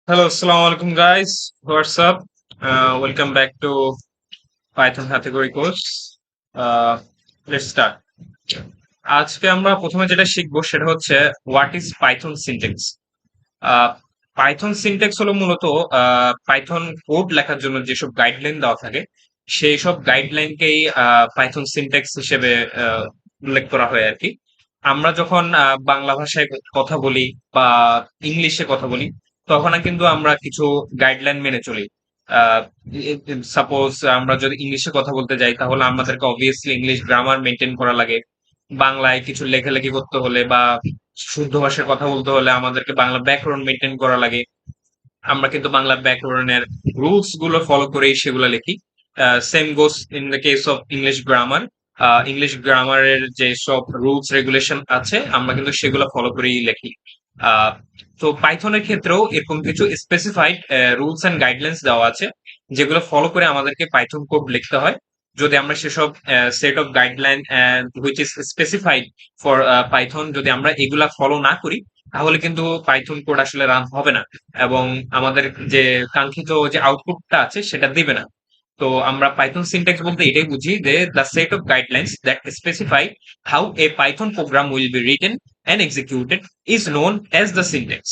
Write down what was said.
Hello, assalamu alaikum guys. What's up? Welcome back to Python category course. Let's start. আজকে আমরা প্রথমে যেটা শিখবো সেটা হচ্ছে what is Python syntax. Python syntax হলো মূলত পাইথন কোড লেখার জন্য যেসব গাইডলাইন দেওয়া থাকে সেই সব গাইডলাইনকেই পাইথন সিনট্যাক্স হিসেবে উল্লেখ করা হয় আর কি। আমরা যখন বাংলা ভাষায় কথা বলি বা ইংলিশে কথা বলি তখন কিন্তু আমরা কিছু গাইডলাইন মেনে চলি। সাপোজ আমরা যদি ইংলিশে কথা বলতে যাই তাহলে আমাদেরকে অবভিয়াসলি ইংলিশ গ্রামার মেনটেন করা লাগে। বাংলায় কিছু লেখালেখি করতে হলে বা শুদ্ধ ভাষায় কথা বলতে হলে আমাদেরকে বাংলা ব্যাকরণ মেনটেন করা লাগে। আমরা কিন্তু বাংলা ব্যাকরণের রুলস গুলো ফলো করেই সেগুলো লিখি। Same goes in the case of English grammar. English গ্রামারের যে সব রুলস রেগুলেশন আছে আমরা কিন্তু সেগুলো ফলো করেই লিখি। আহ, তো পাইথনের ক্ষেত্রেও এরকম কিছু স্পেসিফাইড রুলস এন্ড গাইডলাইন্স দেওয়া আছে যেগুলো ফলো করে আমাদেরকে পাইথন কোড লিখতে হয়। যদি আমরা সেসব set of guideline which is specified for Python যদি আমরা এগুলা ফলো না করি তাহলে কিন্তু পাইথন কোড আসলে রান হবে না এবং আমাদের যে কাঙ্ক্ষিত যে আউটপুটটা আছে সেটা দিবে না। তো আমরা পাইথন সিনট্যাক্স বলতে এটাই বুঝি যে the set of guidelines that specify how a Python program will be written and executed is known as the syntax.